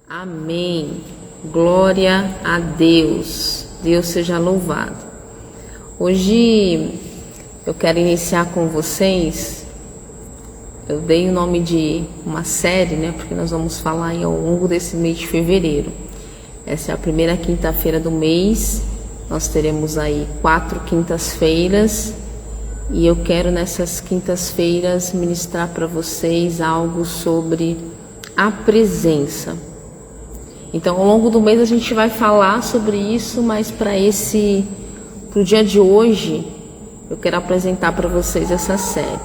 Amém. Glória a Deus. Deus seja louvado. Hoje eu quero iniciar com vocês. Eu dei o nome de uma série, né? Porque nós vamos falar aí ao longo desse mês de fevereiro. Essa é a primeira quinta-feira do mês. Nós teremos aí 4 quintas-feiras. E eu quero nessas quintas-feiras ministrar para vocês algo sobre a presença. Então, ao longo do mês a gente vai falar sobre isso, mas para o dia de hoje, eu quero apresentar para vocês essa série.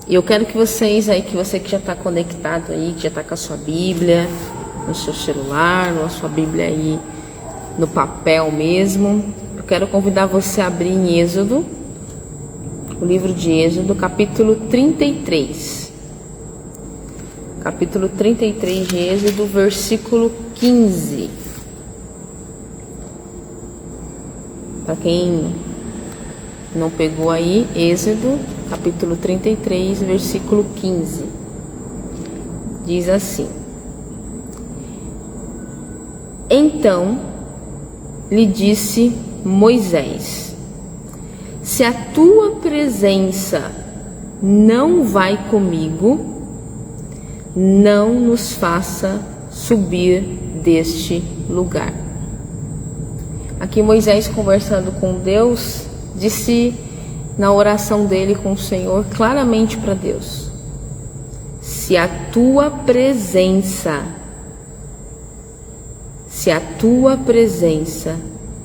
E eu quero que vocês aí, que você que já está conectado aí, que já está com a sua Bíblia, no seu celular, ou a sua Bíblia aí no papel mesmo, eu quero convidar você a abrir em Êxodo, o livro de Êxodo, capítulo 33. Capítulo 33 de Êxodo, versículo 15. Para quem não pegou aí, Êxodo, capítulo 33, versículo 15. Diz assim: Então lhe disse Moisés: Se a tua presença não vai comigo, não nos faça subir deste lugar. Aqui Moisés, conversando com Deus, disse na oração dele com o Senhor, claramente para Deus: se a tua presença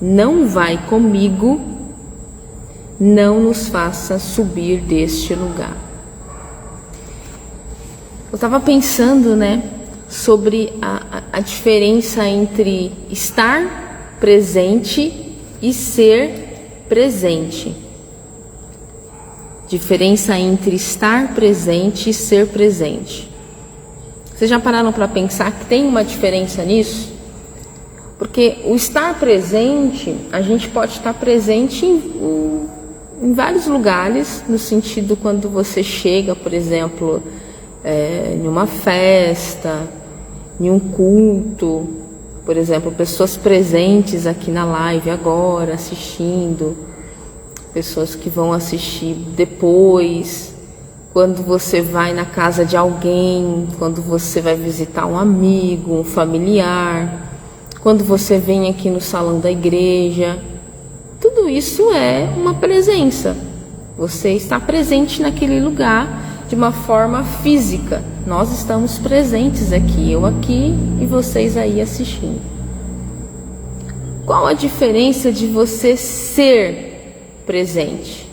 não vai comigo, não nos faça subir deste lugar. Eu estava pensando, sobre a diferença entre estar presente e ser presente. Diferença entre estar presente e ser presente. Vocês já pararam para pensar que tem uma diferença nisso? Porque o estar presente, a gente pode estar presente em vários lugares, no sentido quando você chega, por exemplo, em uma festa, em um culto, por exemplo, pessoas presentes aqui na live agora, assistindo, pessoas que vão assistir depois, quando você vai na casa de alguém, quando você vai visitar um amigo, um familiar, quando você vem aqui no salão da igreja, tudo isso é uma presença. Você está presente naquele lugar de uma forma física. Nós estamos presentes aqui, eu aqui e vocês aí assistindo. Qual a diferença de você ser presente?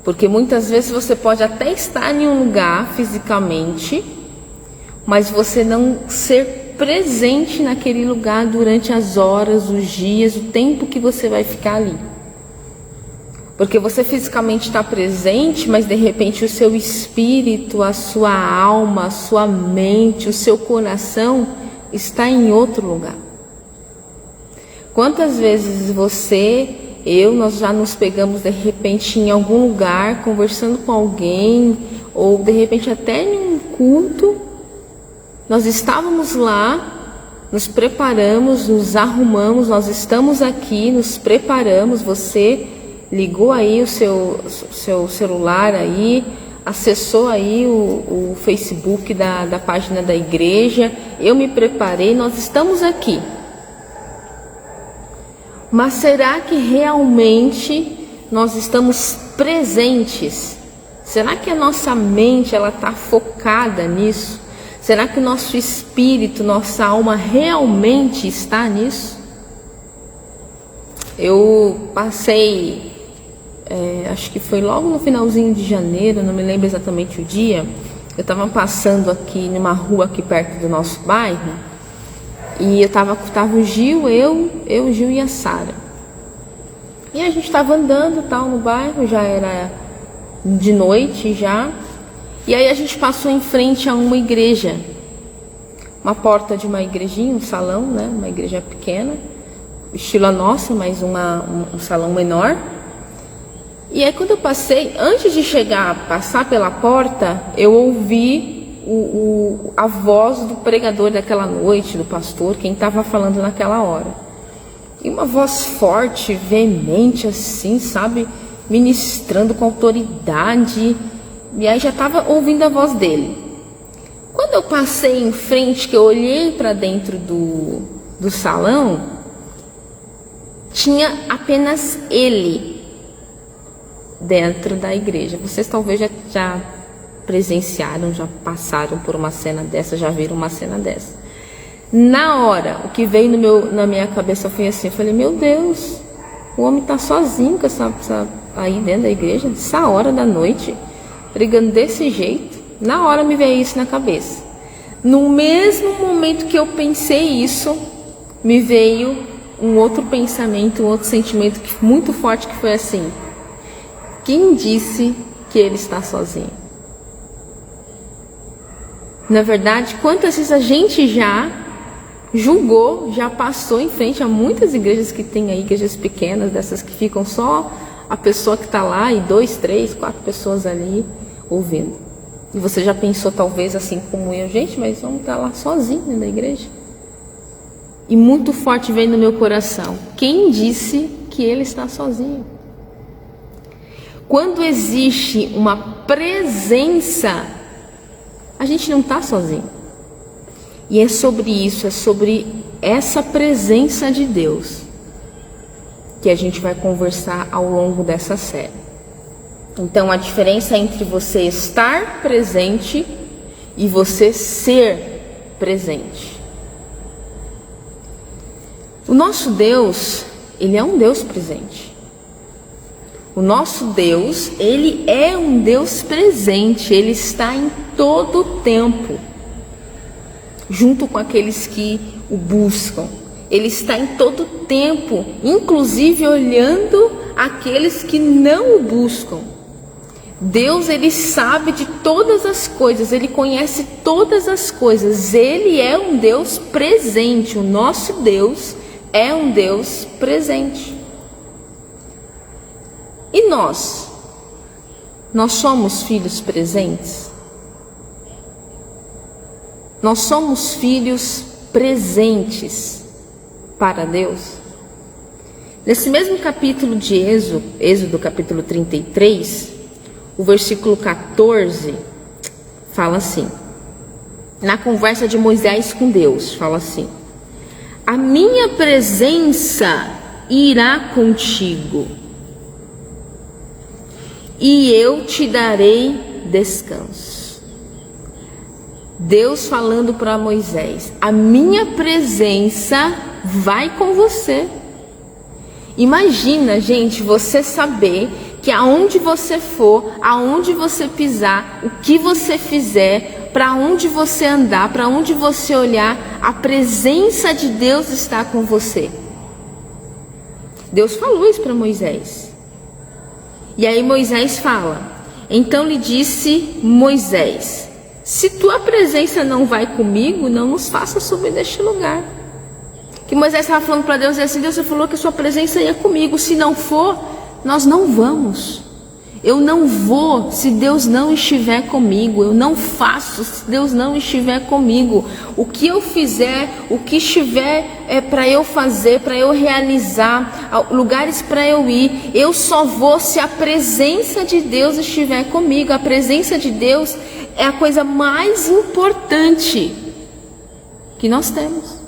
Porque muitas vezes você pode até estar em um lugar fisicamente, mas você não ser presente naquele lugar durante as horas, os dias, o tempo que você vai ficar ali. Porque você fisicamente está presente, mas de repente o seu espírito, a sua alma, a sua mente, o seu coração está em outro lugar. Quantas vezes nós já nos pegamos de repente em algum lugar, conversando com alguém, ou de repente até em um culto, nós estávamos lá, nos preparamos, nos arrumamos, nós estamos aqui, nos preparamos, você ligou aí o seu celular aí, acessou aí o Facebook da página da igreja, eu me preparei, nós estamos aqui. Mas será que realmente nós estamos presentes? Será que a nossa mente está focada nisso? Será que o nosso espírito, nossa alma realmente está nisso? Eu passei, acho que foi logo no finalzinho de janeiro, não me lembro exatamente o dia. Eu estava passando aqui numa rua aqui perto do nosso bairro, e tava o Gil, eu, o Gil e a Sara. E a gente estava andando tal no bairro, já era de noite já. E aí a gente passou em frente a uma igreja, uma porta de uma igrejinha, um salão, uma igreja pequena, estilo a nossa, mas um salão menor. E aí quando eu passei, antes de passar pela porta, eu ouvi a voz do pregador daquela noite, do pastor, quem estava falando naquela hora. E uma voz forte, veemente assim, sabe? Ministrando com autoridade. E aí já estava ouvindo a voz dele. Quando eu passei em frente, que eu olhei para dentro do salão, tinha apenas ele dentro da igreja. Vocês talvez já presenciaram, já passaram por uma cena dessa, já viram uma cena dessa. Na hora, o que veio na minha cabeça foi assim, eu falei, meu Deus, o homem está sozinho com aí dentro da igreja, essa hora da noite, pregando desse jeito. Na hora me veio isso na cabeça. No mesmo momento que eu pensei isso, me veio um outro pensamento, um outro sentimento muito forte, que foi assim: quem disse que ele está sozinho? Na verdade, quantas vezes a gente já julgou, já passou em frente a muitas igrejas que tem aí, igrejas pequenas, dessas que ficam só a pessoa que está lá e 2, 3, 4 pessoas ali ouvindo. E você já pensou talvez assim como eu, gente, mas vamos estar lá sozinho na igreja? E muito forte veio no meu coração: quem disse que ele está sozinho? Quando existe uma presença, a gente não está sozinho. E é sobre isso, é sobre essa presença de Deus que a gente vai conversar ao longo dessa série. Então, a diferença entre você estar presente e você ser presente. O nosso Deus, ele é um Deus presente. O nosso Deus, ele é um Deus presente, ele está em todo o tempo, junto com aqueles que o buscam. Ele está em todo o tempo, inclusive olhando aqueles que não o buscam. Deus, ele sabe de todas as coisas, ele conhece todas as coisas, ele é um Deus presente, o nosso Deus é um Deus presente. E nós somos filhos presentes? Nós somos filhos presentes para Deus? Nesse mesmo capítulo de Êxodo capítulo 33, o versículo 14, fala assim, na conversa de Moisés com Deus, fala assim: a minha presença irá contigo, e eu te darei descanso. Deus falando para Moisés: a minha presença vai com você. Imagina, gente, você saber que aonde você for, aonde você pisar, o que você fizer, para onde você andar, para onde você olhar, a presença de Deus está com você. Deus falou isso para Moisés. E aí Moisés fala: então lhe disse Moisés: se tua presença não vai comigo, não nos faça subir deste lugar. Que Moisés estava falando para Deus assim: Deus, você falou que a sua presença ia comigo, se não for, nós não vamos. Eu não vou se Deus não estiver comigo. Eu não faço se Deus não estiver comigo. O que eu fizer, o que estiver para eu fazer, para eu realizar, lugares para eu ir, eu só vou se a presença de Deus estiver comigo. A presença de Deus é a coisa mais importante que nós temos.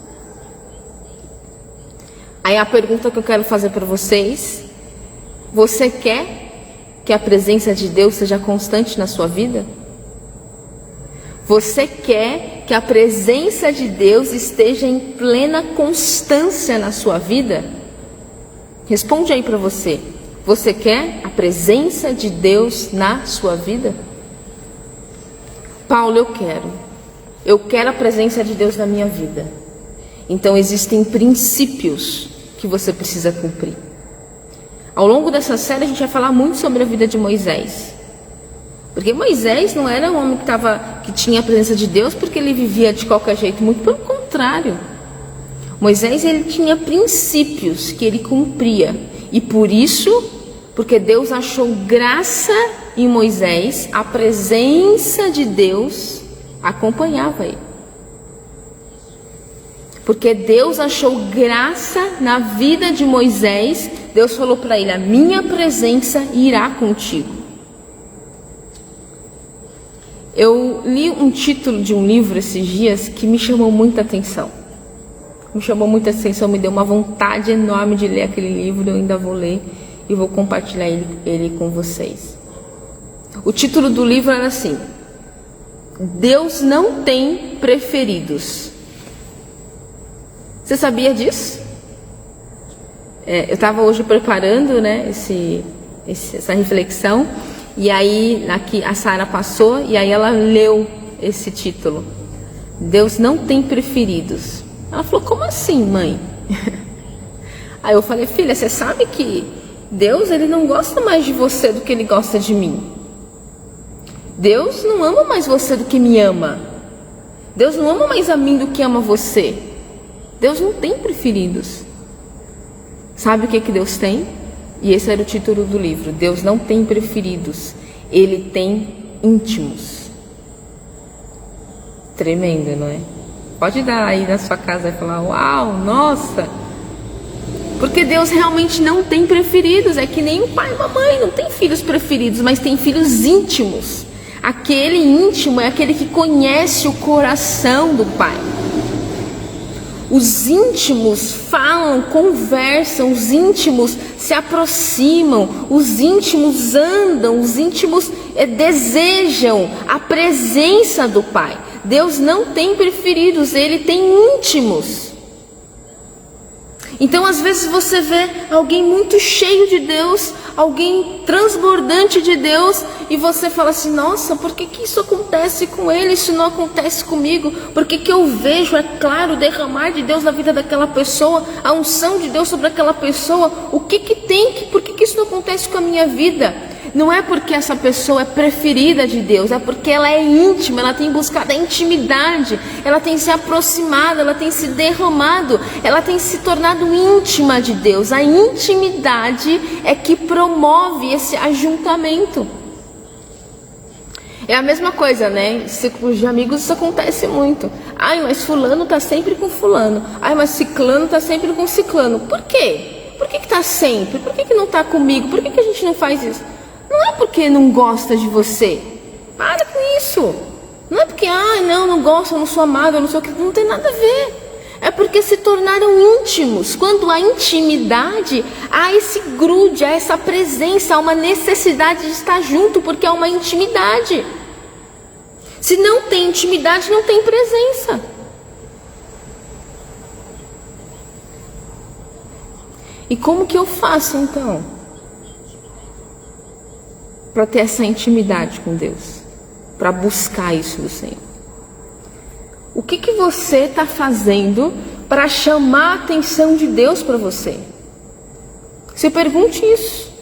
Aí a pergunta que eu quero fazer para vocês: você quer que a presença de Deus seja constante na sua vida? Você quer que a presença de Deus esteja em plena constância na sua vida? Responde aí para você. Você quer a presença de Deus na sua vida? Paulo, eu quero. Eu quero a presença de Deus na minha vida. Então existem princípios que você precisa cumprir. Ao longo dessa série a gente vai falar muito sobre a vida de Moisés. Porque Moisés não era um homem que tinha a presença de Deus porque ele vivia de qualquer jeito. Muito pelo contrário. Moisés, ele tinha princípios que ele cumpria. E por isso, porque Deus achou graça em Moisés, a presença de Deus acompanhava ele. Porque Deus achou graça na vida de Moisés. Deus falou para ele: a minha presença irá contigo. Eu li um título de um livro esses dias que me chamou muita atenção. Me deu uma vontade enorme de ler aquele livro. Eu ainda vou ler e vou compartilhar ele com vocês. O título do livro era assim: Deus não tem preferidos. Você sabia disso? Eu estava hoje preparando, né, essa reflexão, e aí aqui a Sara passou e aí ela leu esse título: Deus não tem preferidos. Ela falou: como assim, mãe? Aí eu falei: filha, você sabe que Deus, ele não gosta mais de você do que ele gosta de mim. Deus não ama mais você do que me ama. Deus não ama mais a mim do que ama você. Deus não tem preferidos. Sabe o que Deus tem? E esse era o título do livro: Deus não tem preferidos, Ele tem íntimos. Tremendo, não é? Pode dar aí na sua casa e falar: uau, nossa. Porque Deus realmente não tem preferidos. É que nem o pai e a mãe não tem filhos preferidos, mas tem filhos íntimos. Aquele íntimo é aquele que conhece o coração do pai. Os íntimos falam, conversam, os íntimos se aproximam, os íntimos andam, os íntimos desejam a presença do Pai. Deus não tem preferidos, Ele tem íntimos. Então, às vezes você vê alguém muito cheio de Deus, alguém transbordante de Deus, e você fala assim: nossa, por que isso acontece com ele, isso não acontece comigo? Por que eu vejo, é claro, o derramar de Deus na vida daquela pessoa, a unção de Deus sobre aquela pessoa? O que tem, por que isso não acontece com a minha vida? Não é porque essa pessoa é preferida de Deus, é porque ela é íntima, ela tem buscado a intimidade, ela tem se aproximado, ela tem se derramado, ela tem se tornado íntima de Deus. A intimidade é que promove esse ajuntamento. É a mesma coisa, né? Em círculos de amigos isso acontece muito. Ai, mas fulano tá sempre com fulano. Ai, mas ciclano tá sempre com ciclano. Por quê? Por que tá sempre? Por que não tá comigo? Por que a gente não faz isso? Não é porque não gosta de você. Para com isso. Não é porque, não gosto, eu não sou amado, eu não sou o que. Não tem nada a ver. É porque se tornaram íntimos. Quando há intimidade, há esse grude, há essa presença, há uma necessidade de estar junto, porque há uma intimidade. Se não tem intimidade, não tem presença. E como que eu faço então para ter essa intimidade com Deus, para buscar isso do Senhor? O que você está fazendo para chamar a atenção de Deus para você? Se pergunte isso.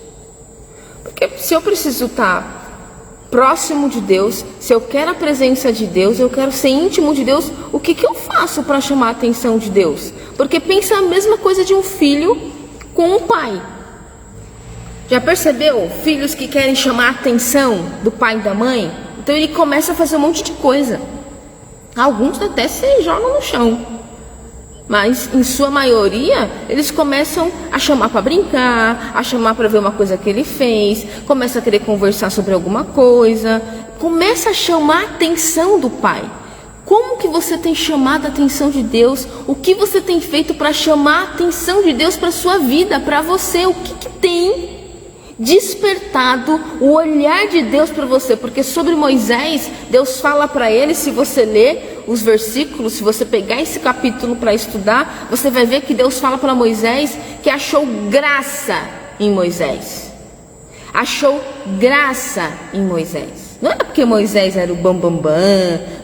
Porque se eu preciso estar próximo de Deus, se eu quero a presença de Deus, eu quero ser íntimo de Deus, o que eu faço para chamar a atenção de Deus? Porque pensa a mesma coisa de um filho com um pai. Já percebeu? Filhos que querem chamar a atenção do pai e da mãe, então ele começa a fazer um monte de coisa. Alguns até se jogam no chão, mas em sua maioria eles começam a chamar para brincar, a chamar para ver uma coisa que ele fez, começa a querer conversar sobre alguma coisa, começa a chamar a atenção do pai. Como que você tem chamado a atenção de Deus? O que você tem feito para chamar a atenção de Deus para a sua vida, para você? O que tem despertado o olhar de Deus para você? Porque sobre Moisés, Deus fala para ele, se você ler os versículos, se você pegar esse capítulo para estudar, você vai ver que Deus fala para Moisés que achou graça em Moisés. Achou graça em Moisés. Não era porque Moisés era o bambambam,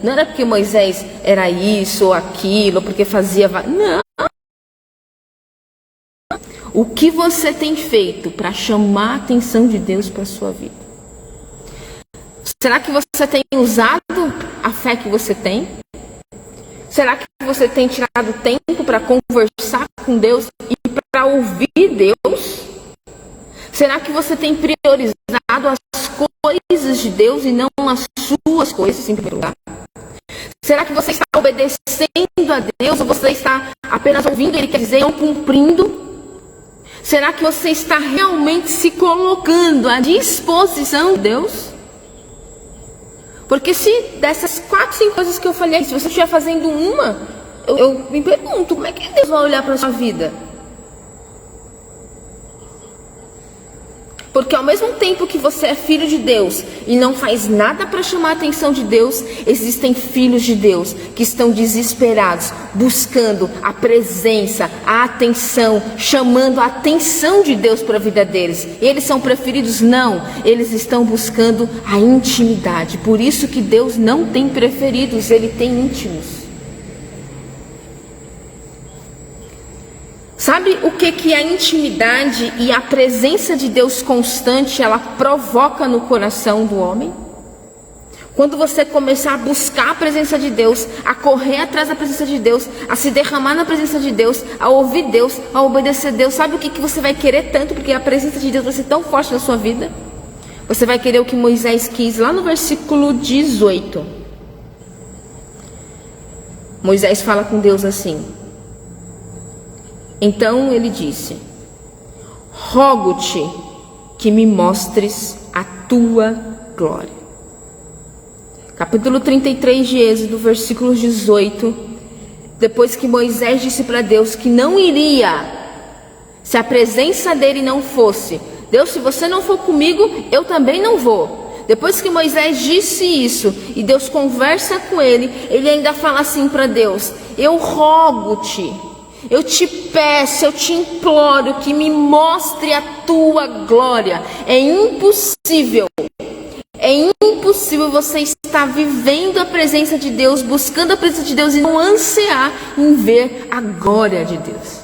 não era porque Moisés era isso ou aquilo, porque fazia... Não. O que você tem feito para chamar a atenção de Deus para a sua vida? Será que você tem usado a fé que você tem? Será que você tem tirado tempo para conversar com Deus e para ouvir Deus? Será que você tem priorizado as coisas de Deus e não as suas coisas em primeiro lugar? Será que você está obedecendo a Deus ou você está apenas ouvindo Ele quer dizer, não cumprindo? Será que você está realmente se colocando à disposição de Deus? Porque se dessas 4, 5 coisas que eu falei, se você estiver fazendo uma, eu me pergunto, como é que Deus vai olhar para a sua vida? Porque ao mesmo tempo que você é filho de Deus e não faz nada para chamar a atenção de Deus, existem filhos de Deus que estão desesperados, buscando a presença, a atenção, chamando a atenção de Deus para a vida deles. Eles são preferidos? Não, eles estão buscando a intimidade. Por isso que Deus não tem preferidos, Ele tem íntimos. Sabe o que a intimidade e a presença de Deus constante ela provoca no coração do homem? Quando você começar a buscar a presença de Deus, a correr atrás da presença de Deus, a se derramar na presença de Deus, a ouvir Deus, a obedecer a Deus, sabe o que você vai querer tanto? Porque a presença de Deus vai ser tão forte na sua vida. Você vai querer o que Moisés quis lá no versículo 18. Moisés fala com Deus assim. Então ele disse: rogo-te que me mostres a tua glória. Capítulo 33 de Êxodo, versículo 18. Depois que Moisés disse para Deus que não iria, se a presença dele não fosse, Deus, se você não for comigo, eu também não vou. Depois que Moisés disse isso e Deus conversa com ele, ele ainda fala assim para Deus: eu rogo-te, eu te peço, eu te imploro que me mostre a tua glória. É impossível você estar vivendo a presença de Deus, buscando a presença de Deus e não ansiar em ver a glória de Deus.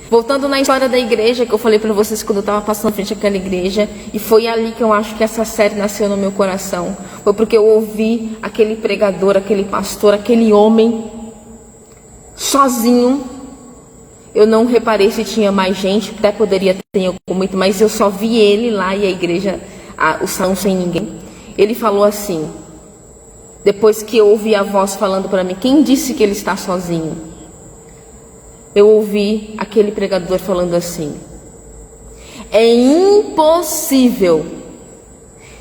Voltando na história da igreja que eu falei para vocês quando eu estava passando na frente daquela igreja, e foi ali que eu acho que essa série nasceu no meu coração. Foi porque eu ouvi aquele pregador, aquele pastor, aquele homem sozinho. Eu não reparei se tinha mais gente, até poderia ter muito, mas eu só vi ele lá e a igreja, o salão sem ninguém. Ele falou assim, depois que eu ouvi a voz falando para mim: quem disse que ele está sozinho? Eu ouvi aquele pregador falando assim: é impossível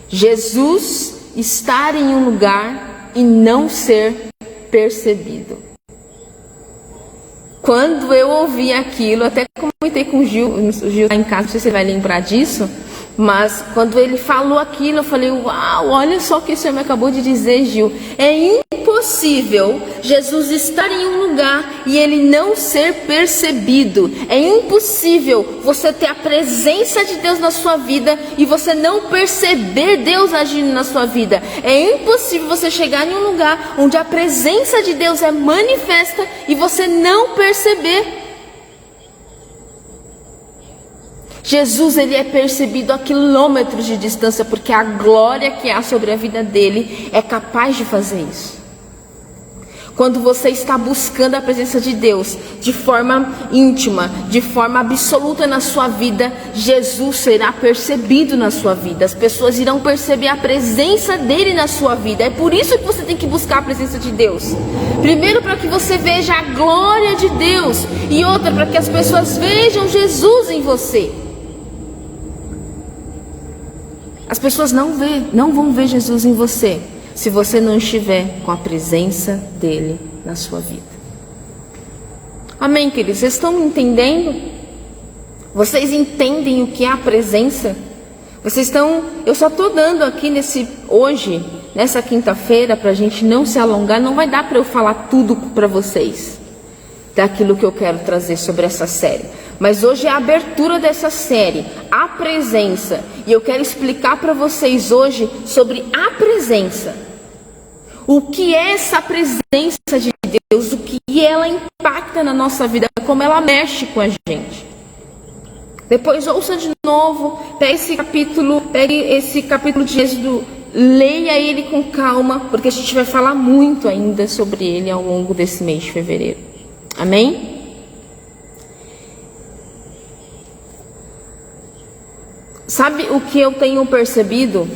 Jesus estar em um lugar e não ser percebido. Quando eu ouvi aquilo, até comentei com o Gil está em casa, não sei se você vai lembrar disso, mas quando ele falou aquilo, eu falei: uau, olha só o que o Senhor me acabou de dizer, Gil. É impossível Jesus estar em um lugar e ele não ser percebido. É impossível você ter a presença de Deus na sua vida e você não perceber Deus agindo na sua vida. É impossível você chegar em um lugar onde a presença de Deus é manifesta e você não perceber. Jesus, ele é percebido a quilômetros de distância, porque a glória que há sobre a vida dele é capaz de fazer isso. Quando você está buscando a presença de Deus de forma íntima, de forma absoluta na sua vida, Jesus será percebido na sua vida. As pessoas irão perceber a presença dele na sua vida. É por isso que você tem que buscar a presença de Deus. Primeiro, para que você veja a glória de Deus, e outra, para que as pessoas vejam Jesus em você. As pessoas não vão ver Jesus em você se você não estiver com a presença dele na sua vida. Amém, queridos? Vocês estão entendendo? Vocês entendem o que é a presença? Vocês estão... Eu só estou dando aqui hoje, nessa quinta-feira, para a gente não se alongar. Não vai dar para eu falar tudo para vocês daquilo que eu quero trazer sobre essa série. Mas hoje é a abertura dessa série, a presença. E eu quero explicar para vocês hoje sobre a presença. O que é essa presença de Deus, o que ela impacta na nossa vida, como ela mexe com a gente. Depois ouça de novo, pegue esse capítulo de Êxodo, leia ele com calma, porque a gente vai falar muito ainda sobre ele ao longo desse mês de fevereiro. Amém? Sabe o que eu tenho percebido?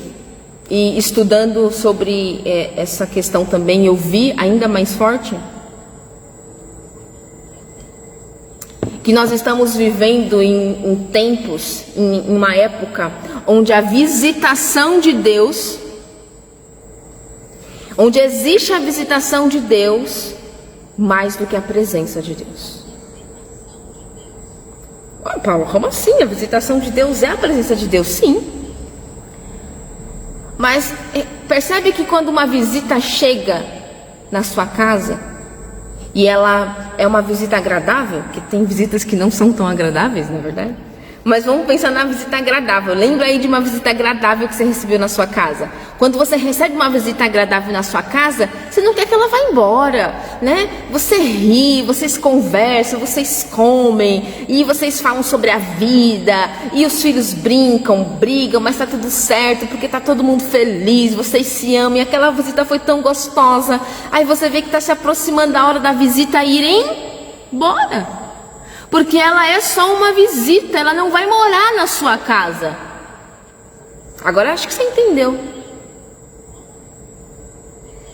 E estudando sobre essa questão também, eu vi ainda mais forte que nós estamos vivendo em tempos, em uma época onde a visitação de Deus, onde existe a visitação de Deus mais do que a presença de Deus. Ah, Paulo, como assim? A visitação de Deus é a presença de Deus? Sim. Mas percebe que quando uma visita chega na sua casa, e ela é uma visita agradável, que tem visitas que não são tão agradáveis, na verdade. Mas vamos pensar na visita agradável. Lembra aí de uma visita agradável que você recebeu na sua casa. Quando você recebe uma visita agradável na sua casa, você não quer que ela vá embora, né? Você ri, vocês conversam, vocês comem, e vocês falam sobre a vida, e os filhos brincam, brigam, mas tá tudo certo, porque tá todo mundo feliz, vocês se amam, e aquela visita foi tão gostosa. Aí você vê que tá se aproximando da hora da visita irem embora. Porque ela é só uma visita, ela não vai morar na sua casa. Agora acho que você entendeu.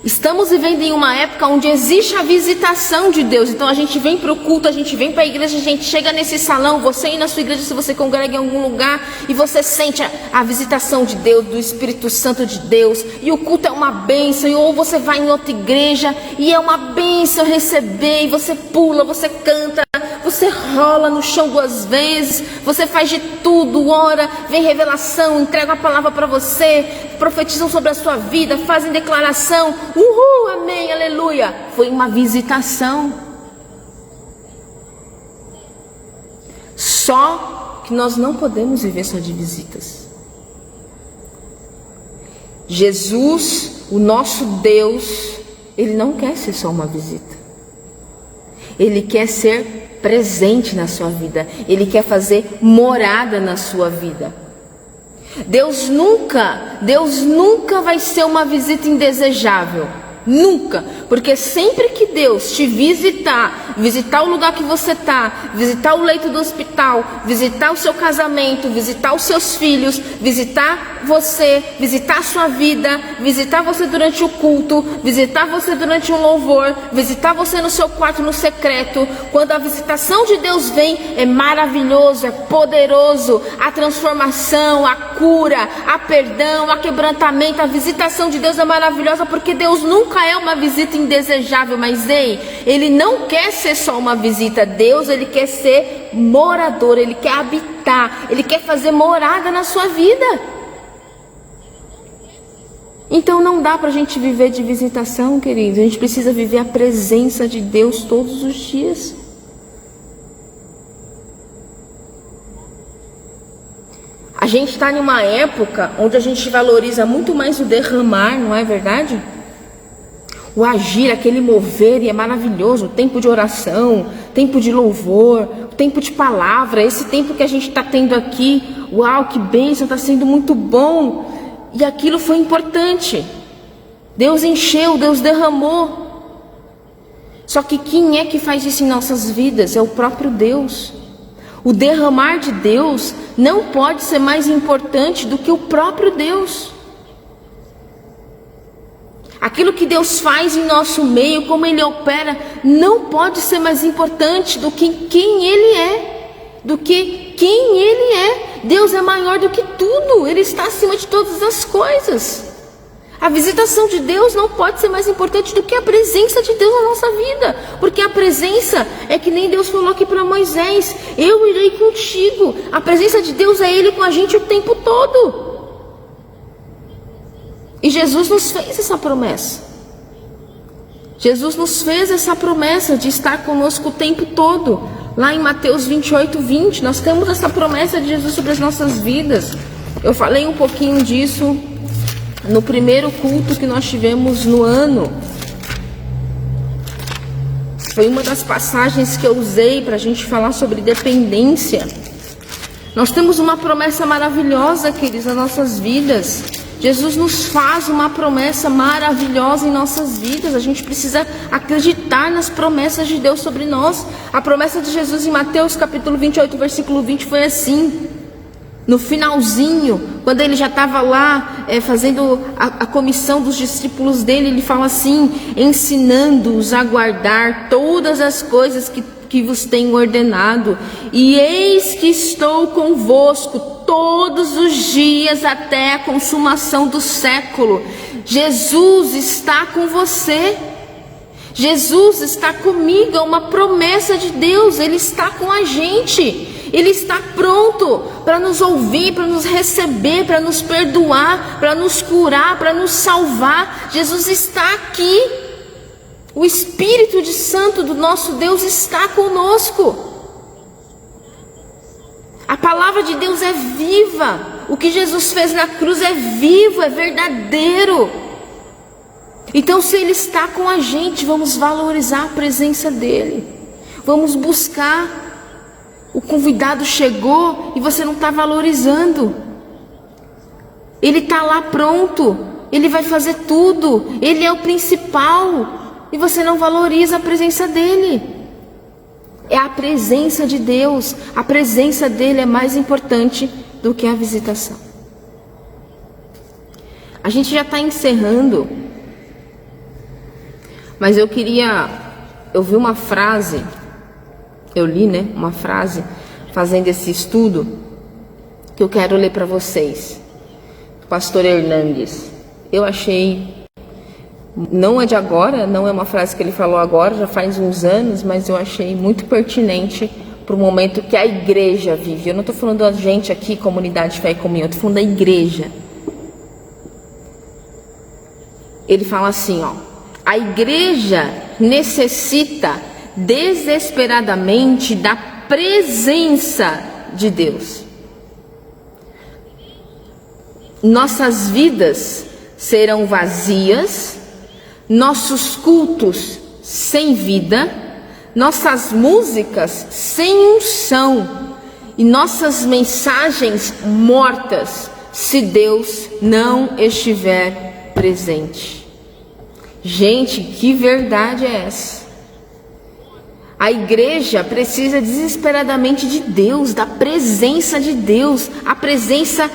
Estamos vivendo em uma época onde existe a visitação de Deus. Então a gente vem para o culto, a gente vem para a igreja, a gente chega nesse salão, você ir na sua igreja, se você congrega em algum lugar, e você sente a visitação de Deus, do Espírito Santo de Deus, e o culto é uma bênção, ou você vai em outra igreja, e é uma bênção receber, e você pula, você canta, você rola no chão 2 vezes, você faz de tudo, ora, vem revelação, entrega a palavra para você, profetizam sobre a sua vida, fazem declaração, uhul, amém, aleluia. Foi uma visitação. Só que nós não podemos viver só de visitas. Jesus, o nosso Deus, Ele não quer ser só uma visita. Ele quer ser presente na sua vida. Ele quer fazer morada na sua vida. Deus nunca vai ser uma visita indesejável. Nunca, porque sempre que Deus te visitar o lugar que você está, visitar o leito do hospital, visitar o seu casamento, visitar os seus filhos, visitar você, visitar a sua vida, visitar você durante o culto, visitar você durante um louvor, visitar você no seu quarto no secreto, quando a visitação de Deus vem, é maravilhoso, é poderoso, a transformação, a cura, a perdão, a quebrantamento, a visitação de Deus é maravilhosa, porque Deus nunca é uma visita indesejável, mas Ele não quer ser só uma visita. Deus, Ele quer ser morador, Ele quer habitar, Ele quer fazer morada na sua vida. Então não dá para a gente viver de visitação, queridos. A gente precisa viver a presença de Deus todos os dias. A gente está em uma época onde a gente valoriza muito mais o derramar, não é verdade? O agir, aquele mover, e é maravilhoso, o tempo de oração, tempo de louvor, o tempo de palavra, esse tempo que a gente está tendo aqui, uau, que bênção, está sendo muito bom, e aquilo foi importante, Deus encheu, Deus derramou, só que quem é que faz isso em nossas vidas? É o próprio Deus. O derramar de Deus não pode ser mais importante do que o próprio Deus. Aquilo que Deus faz em nosso meio, como Ele opera, não pode ser mais importante do que quem Ele é. Deus é maior do que tudo. Ele está acima de todas as coisas. A visitação de Deus não pode ser mais importante do que a presença de Deus na nossa vida. Porque a presença é que nem Deus falou aqui para Moisés: eu irei contigo. A presença de Deus é Ele com a gente o tempo todo. E Jesus nos fez essa promessa. Jesus nos fez essa promessa de estar conosco o tempo todo. Lá em Mateus 28:20, nós temos essa promessa de Jesus sobre as nossas vidas. Eu falei um pouquinho disso no primeiro culto que nós tivemos no ano. Foi uma das passagens que eu usei para a gente falar sobre dependência. Nós temos uma promessa maravilhosa, queridos, nas nossas vidas. Jesus nos faz uma promessa maravilhosa em nossas vidas. A gente precisa acreditar nas promessas de Deus sobre nós. A promessa de Jesus em Mateus capítulo 28, versículo 20 foi assim: no finalzinho, quando ele já estava lá fazendo a comissão dos discípulos dele, ele fala assim: ensinando-os a guardar todas as coisas que vos tenho ordenado, e eis que estou convosco todos os dias até a consumação do século. Jesus está com você. Jesus está comigo, é uma promessa de Deus. Ele está com a gente. Ele está pronto para nos ouvir, para nos receber, para nos perdoar, para nos curar, para nos salvar. Jesus está aqui. O Espírito de Santo do nosso Deus está conosco. A palavra de Deus é viva. O que Jesus fez na cruz é vivo, é verdadeiro. Então, se Ele está com a gente, vamos valorizar a presença dEle. Vamos buscar. O convidado chegou e você não está valorizando. Ele está lá pronto. Ele vai fazer tudo. Ele é o principal. E você não valoriza a presença dEle. É a presença de Deus. A presença dEle é mais importante do que a visitação. A gente já está encerrando. Mas eu vi uma frase, eu li, uma frase, fazendo esse estudo, que eu quero ler para vocês, do pastor Hernandes. Eu achei, não é de agora, não é uma frase que ele falou agora, já faz uns anos, mas eu achei muito pertinente para o momento que a igreja vive. Eu não estou falando da gente aqui, comunidade Fé e Comunhão, eu estou falando da igreja. Ele fala assim, a igreja necessita desesperadamente da presença de Deus. Nossas vidas serão vazias, nossos cultos sem vida, nossas músicas sem unção e nossas mensagens mortas se Deus não estiver presente. Gente, que verdade é essa? A igreja precisa desesperadamente de Deus, da presença de Deus, a presença,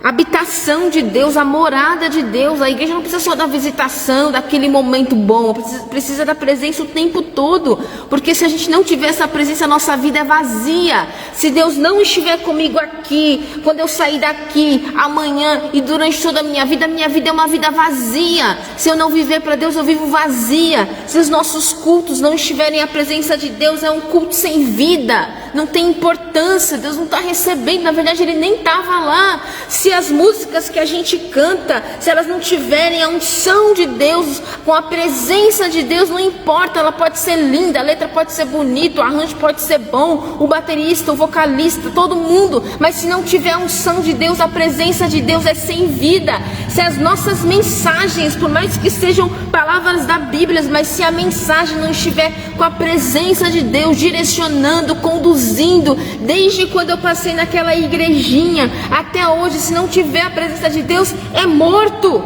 a habitação de Deus, a morada de Deus. A igreja não precisa só da visitação, daquele momento bom, precisa da presença o tempo todo, porque se a gente não tiver essa presença, a nossa vida é vazia. Se Deus não estiver comigo aqui, quando eu sair daqui, amanhã e durante toda a minha vida é uma vida vazia. Se eu não viver para Deus, eu vivo vazia. Se os nossos cultos não estiverem a presença de Deus, é um culto sem vida, não tem importância, Deus não está recebendo, na verdade Ele nem estava lá. Se as músicas que a gente canta, se elas não tiverem a unção de Deus, com a presença de Deus, não importa, ela pode ser linda, a letra pode ser bonita, o arranjo pode ser bom, o baterista, o vocalista, todo mundo, mas se não tiver a unção de Deus, a presença de Deus é sem vida. Se as nossas mensagens, por mais que sejam palavras da Bíblia, mas se a mensagem não estiver com a presença de Deus, direcionando, conduzindo, desde quando eu passei naquela igrejinha até hoje, se não tiver a presença de Deus, é morto.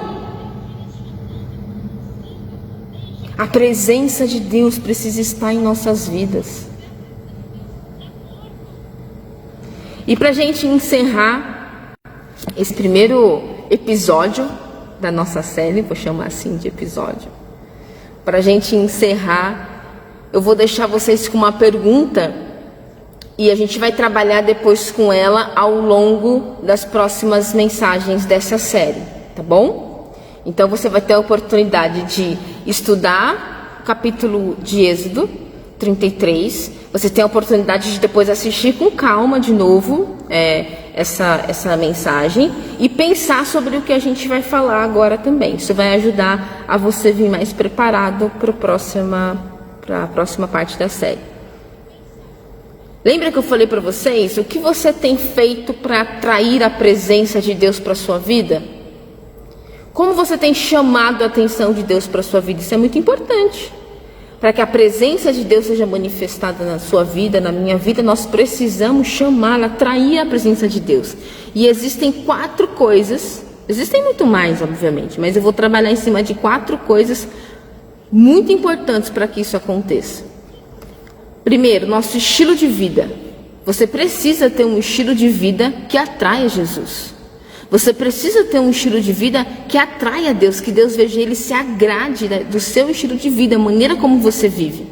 A presença de Deus precisa estar em nossas vidas. E para a gente encerrar esse primeiro episódio da nossa série, vou chamar assim de episódio, para a gente encerrar, eu vou deixar vocês com uma pergunta e a gente vai trabalhar depois com ela ao longo das próximas mensagens dessa série, tá bom? Então você vai ter a oportunidade de estudar o capítulo de Êxodo 33, você tem a oportunidade de depois assistir com calma de novo essa mensagem e pensar sobre o que a gente vai falar agora também. Isso vai ajudar a você vir mais preparado para a próxima parte da série. Lembra que eu falei para vocês o que você tem feito para atrair a presença de Deus para a sua vida? Como você tem chamado a atenção de Deus para a sua vida? Isso é muito importante. Para que a presença de Deus seja manifestada na sua vida, na minha vida, nós precisamos chamar, atrair a presença de Deus. E existem 4 coisas, existem muito mais, obviamente, mas eu vou trabalhar em cima de 4 coisas muito importantes para que isso aconteça. Primeiro, nosso estilo de vida. Você precisa ter um estilo de vida que atraia Jesus. Você precisa ter um estilo de vida que atraia a Deus, que Deus veja Ele, se agrade do seu estilo de vida, a maneira como você vive.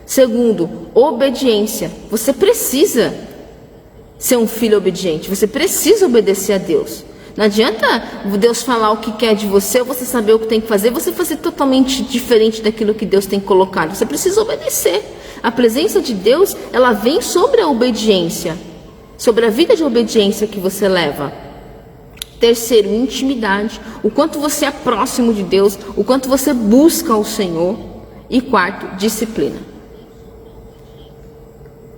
Segundo, obediência. Você precisa ser um filho obediente, você precisa obedecer a Deus. Não adianta Deus falar o que quer de você, ou você saber o que tem que fazer, você fazer totalmente diferente daquilo que Deus tem colocado. Você precisa obedecer. A presença de Deus, ela vem sobre a obediência, sobre a vida de obediência que você leva. Terceiro, intimidade. O quanto você é próximo de Deus, o quanto você busca o Senhor. E quarto, disciplina.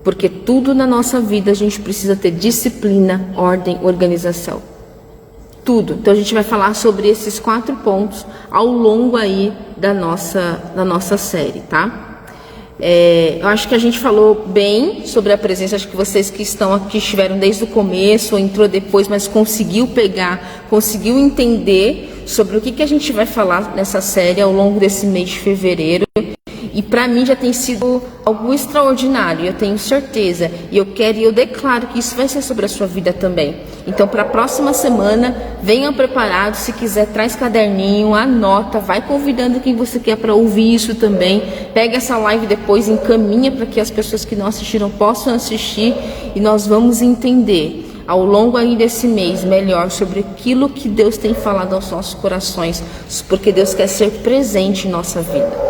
Porque tudo na nossa vida a gente precisa ter disciplina, ordem, organização. Tudo. Então a gente vai falar sobre esses 4 pontos ao longo aí da nossa série, tá? Eu acho que a gente falou bem sobre a presença. Acho que vocês que estão aqui estiveram desde o começo ou entrou depois, mas conseguiu pegar, conseguiu entender sobre o que a gente vai falar nessa série ao longo desse mês de fevereiro. E para mim já tem sido algo extraordinário, eu tenho certeza. E eu declaro que isso vai ser sobre a sua vida também. Então, para a próxima semana, venham preparados. Se quiser, traz caderninho, anota, vai convidando quem você quer para ouvir isso também. Pega essa live depois, encaminha para que as pessoas que não assistiram possam assistir. E nós vamos entender ao longo aí desse mês melhor sobre aquilo que Deus tem falado aos nossos corações. Porque Deus quer ser presente em nossa vida.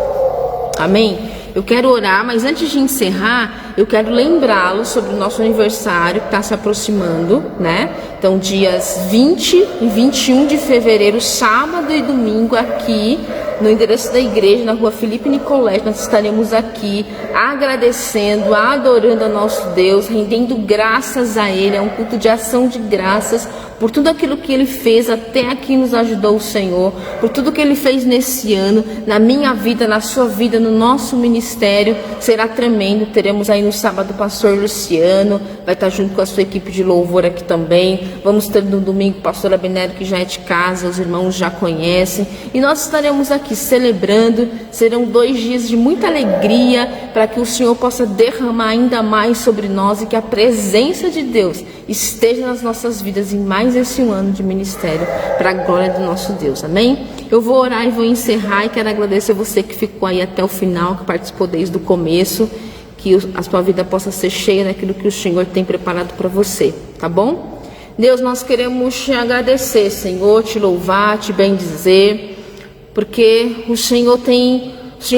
Amém? Eu quero orar, mas antes de encerrar, eu quero lembrá-los sobre o nosso aniversário que está se aproximando, né? Então, dias 20 e 21 de fevereiro, sábado e domingo, aqui no endereço da igreja, na rua Felipe Nicolete, nós estaremos aqui agradecendo, adorando a nosso Deus, rendendo graças a Ele. É um culto de ação de graças por tudo aquilo que Ele fez, até aqui nos ajudou o Senhor, por tudo que Ele fez nesse ano, na minha vida, na sua vida, no nosso ministério. Será tremendo. Teremos aí no sábado o pastor Luciano, vai estar junto com a sua equipe de louvor aqui também. Vamos ter no domingo o pastor Abinero, que já é de casa, os irmãos já conhecem, e nós estaremos aqui celebrando. Serão 2 dias de muita alegria, para que o Senhor possa derramar ainda mais sobre nós e que a presença de Deus esteja nas nossas vidas em mais esse ano de ministério, para a glória do nosso Deus. Amém? Eu vou orar e vou encerrar, e quero agradecer você que ficou aí até o final, que participou desde o começo, que a sua vida possa ser cheia daquilo que o Senhor tem preparado para você, tá bom? Deus, nós queremos te agradecer, Senhor, te louvar, te bendizer, porque o Senhor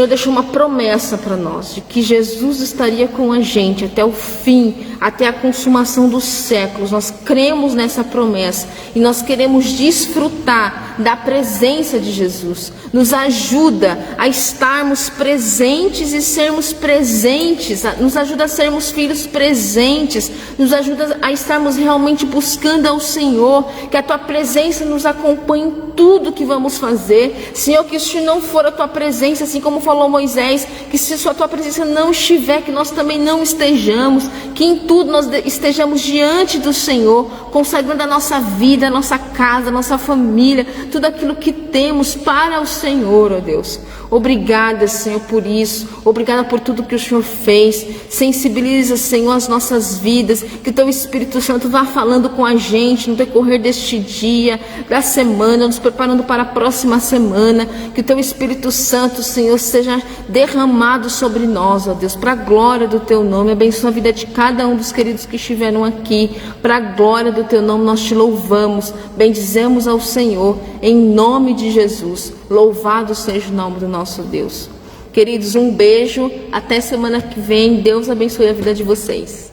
deixou uma promessa para nós, de que Jesus estaria com a gente até o fim, até a consumação dos séculos. Nós cremos nessa promessa e nós queremos desfrutar da presença de Jesus. Nos ajuda a estarmos presentes e sermos presentes, nos ajuda a sermos filhos presentes, nos ajuda a estarmos realmente buscando ao Senhor, que a Tua presença nos acompanhe em tudo que vamos fazer. Senhor, que se não for a Tua presença, assim como falou Moisés, que se a Tua presença não estiver, que nós também não estejamos, que em tudo nós estejamos diante do Senhor, consagrando a nossa vida, a nossa casa, a nossa família, tudo aquilo que temos para o Senhor, ó Deus. Obrigada, Senhor, por isso. Obrigada por tudo que o Senhor fez. Sensibiliza, Senhor, as nossas vidas. Que o Teu Espírito Santo vá falando com a gente no decorrer deste dia, da semana, nos preparando para a próxima semana. Que o Teu Espírito Santo, Senhor, seja derramado sobre nós, ó Deus, para a glória do Teu nome. Abençoa a vida de cada um dos queridos que estiveram aqui. Para a glória do Teu nome, nós te louvamos. Bendizemos ao Senhor, em nome de Jesus. Louvado seja o nome do nosso Deus. Queridos, um beijo. Até semana que vem. Deus abençoe a vida de vocês.